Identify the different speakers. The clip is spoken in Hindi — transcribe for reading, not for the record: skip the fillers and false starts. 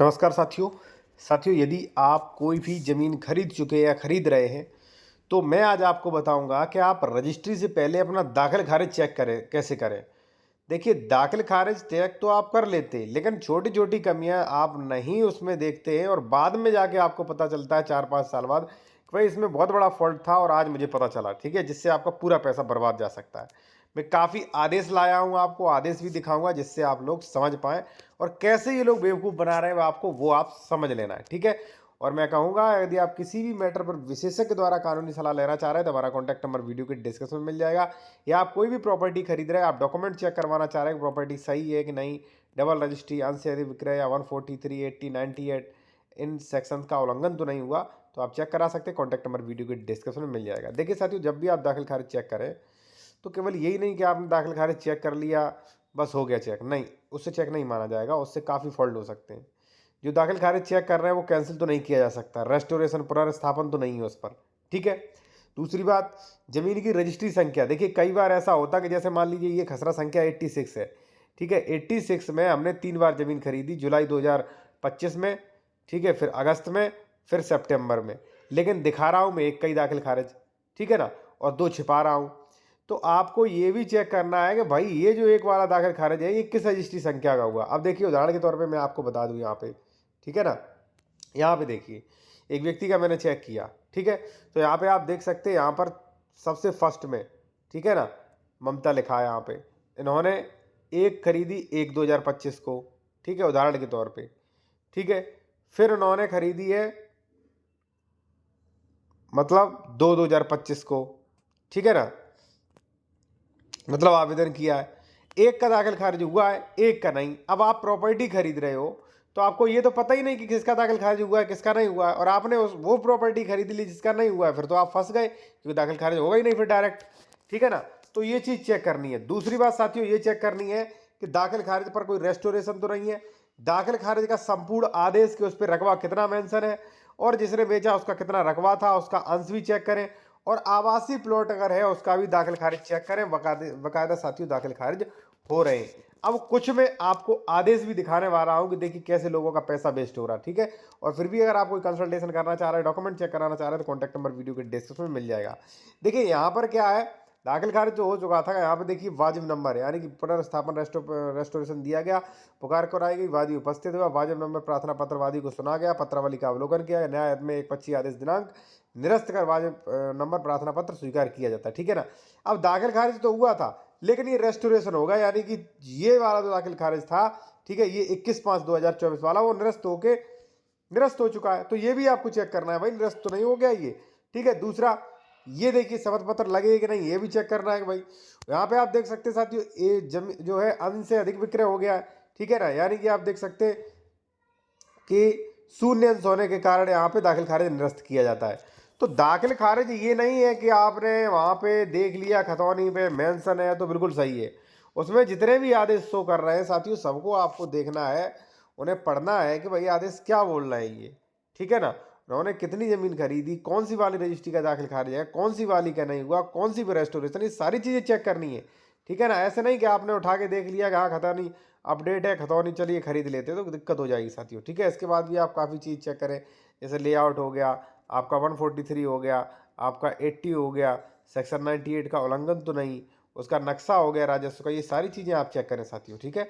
Speaker 1: नमस्कार साथियों। यदि आप कोई भी ज़मीन खरीद चुके या खरीद रहे हैं तो मैं आज आपको बताऊंगा कि आप रजिस्ट्री से पहले अपना दाखिल खारिज चेक करें कैसे करें। देखिए, दाखिल खारिज चेक तो आप कर लेते हैं लेकिन छोटी छोटी कमियां आप नहीं उसमें देखते हैं और बाद में जाके आपको पता चलता है 4-5 साल बाद कि भाई इसमें बहुत बड़ा फॉल्ट था और आज मुझे पता चला। ठीक है, जिससे आपका पूरा पैसा बर्बाद जा सकता है। मैं काफ़ी आदेश लाया हूं, आपको आदेश भी दिखाऊंगा जिससे आप लोग समझ पाएं और कैसे ये लोग बेवकूफ़ बना रहे हैं आपको वो आप समझ लेना है। ठीक है, और मैं कहूँगा यदि आप किसी भी मैटर पर विशेषज्ञ द्वारा कानूनी सलाह लेना चाह रहे हैं तो हमारा कॉन्टैक्ट नंबर वीडियो के डिस्क्रिप्शन में मिल जाएगा। या आप कोई भी प्रॉपर्टी खरीद रहे हैं, आप डॉक्यूमेंट चेक करवाना चाह रहे हैं कि प्रॉपर्टी सही है कि नहीं, डबल रजिस्ट्री, अंश से अधिक विक्रय या 143, 80, 98 इन सेक्शन का उल्लंघन तो नहीं हुआ, तो आप चेक करा सकते हैं। कॉन्टैक्ट नंबर वीडियो के डिस्क्रिप्शन में मिल जाएगा। देखिए साथियों, जब भी आप दाखिल खारिज चेक करें तो केवल यही नहीं कि आपने दाखिल खारिज चेक कर लिया बस हो गया चेक, नहीं, उससे चेक नहीं माना जाएगा, उससे काफ़ी फॉल्ट हो सकते हैं। जो दाखिल खारिज चेक कर रहे हैं वो कैंसिल तो नहीं किया जा सकता, रेस्टोरेशन पुनर्स्थापन तो नहीं है उस पर। ठीक है, दूसरी बात, जमीन की रजिस्ट्री संख्या। देखिए, कई बार ऐसा होता कि जैसे मान लीजिए ये खसरा संख्या 86 है। ठीक है, 86 में हमने 3 बार जमीन खरीदी, जुलाई 2025 में, ठीक है, फिर अगस्त में, फिर सितंबर में, लेकिन दिखा रहा हूँ मैं एक का ही दाखिल खारिज। ठीक है ना, और 2 छिपा रहा हूँ। तो आपको ये भी चेक करना है कि भाई ये जो एक वाला दाखिल खारिज है ये किस रजिस्ट्री संख्या का हुआ। अब देखिए, उदाहरण के तौर पे मैं आपको बता दूं, यहाँ पे, ठीक है ना, यहाँ पे देखिए एक व्यक्ति का मैंने चेक किया। ठीक है, तो यहाँ पे आप देख सकते हैं, यहाँ पर सबसे फर्स्ट में, ठीक है ना, ममता लिखा है यहाँ पे। इन्होंने एक खरीदी 1/2025 को, ठीक है, उदाहरण के तौर पे। ठीक है, फिर उन्होंने खरीदी है मतलब 2/2025 को, ठीक है ना, मतलब आवेदन किया है। एक का दाखिल खारिज हुआ है, एक का नहीं। अब आप प्रॉपर्टी खरीद रहे हो तो आपको ये तो पता ही नहीं कि किसका दाखिल खारिज हुआ है किसका नहीं हुआ है, और आपने वो प्रॉपर्टी खरीद ली जिसका नहीं हुआ है, फिर तो आप फंस गए क्योंकि दाखिल खारिज होगा ही नहीं फिर डायरेक्ट। ठीक है ना, तो ये चीज़ चेक करनी है। दूसरी बात साथियों, ये चेक करनी है कि दाखिल खारिज पर कोई रेस्टोरेशन तो नहीं है। दाखिल खारिज का संपूर्ण आदेश के उस पर रकबा कितना मेंशन है और जिसने बेचा उसका कितना रकबा था, उसका अंश भी चेक करें। और आवासीय प्लॉट अगर है उसका भी दाखिल खारिज चेक करें। बकायदा साथियों दाखिल खारिज हो रहे हैं। अब कुछ में आपको आदेश भी दिखाने वाला हूं कि देखिए कैसे लोगों का पैसा वेस्ट हो रहा है। ठीक है, और फिर भी अगर आप कोई कंसल्टेशन करना चाह रहे हैं, डॉक्यूमेंट चेक कराना चाह रहे हैं, तो कॉन्टैक्ट नंबर वीडियो के डिस्क्रिप्शन में मिल जाएगा। देखिए यहाँ पर क्या है, दाखिल खारिज जो हो चुका था, यहाँ पे देखिए वाजिब नंबर है, यानी कि पुनर्स्थापन रेस्टोरेशन दिया गया, पुकार कराई गई, वादी उपस्थित हुआ, वाजिब नंबर प्रार्थना पत्र वादी को सुना गया, पत्रावली का अवलोकन किया, न्याय में 1/25 आदेश दिनांक निरस्त कर वाजिब नंबर प्रार्थना पत्र स्वीकार किया जाता है। ठीक है ना, अब दाखिल खारिज तो हुआ था लेकिन ये रेस्टोरेशन होगा, यानी कि ये वाला जो दाखिल खारिज था, ठीक है, ये 21/5/2024 वाला वो निरस्त हो चुका है। तो ये भी आपको चेक करना है भाई, निरस्त तो नहीं हो गया ये। ठीक है, दूसरा ये देखिए शपथ पत्र लगे कि नहीं, ये भी चेक करना है कि भाई। यहाँ पे आप देख सकते हैं साथियों, ये जमीन जो है अंश से अधिक विक्रय हो गया है। ठीक है ना, यानी कि आप देख सकते हैं कि शून्य अंश होने के कारण यहाँ पे दाखिल खारिज निरस्त किया जाता है। तो दाखिल खारिज ये नहीं है कि आपने वहाँ पे देख लिया खतौनी पे मेंशन है तो बिल्कुल सही है। उसमें जितने भी आदेश शो कर रहे हैं साथियों, सबको आपको देखना है, उन्हें पढ़ना है कि भाई आदेश क्या बोल रहे हैं ये। ठीक है ना, उन्होंने कितनी ज़मीन खरीदी, कौन सी वाली रजिस्ट्री का दाखिल खारिज है, कौन सी वाली का नहीं हुआ, कौन सी पे रेस्टोरेशन, ये सारी चीज़ें चेक करनी है। ठीक है ना, ऐसे नहीं कि आपने उठा के देख लिया कि हाँ खतौनी अपडेट है, खतौनी चलिए खरीद लेते, तो दिक्कत हो जाएगी साथियों। ठीक है, इसके बाद भी आप काफ़ी चीज़ चेक करें, जैसे लेआउट हो गया आपका, 143 हो गया आपका, 80 हो गया, सेक्शन 98 का उल्लंघन तो नहीं, उसका नक्शा हो गया राजस्व का, ये सारी चीज़ें आप चेक करें साथियों। ठीक है।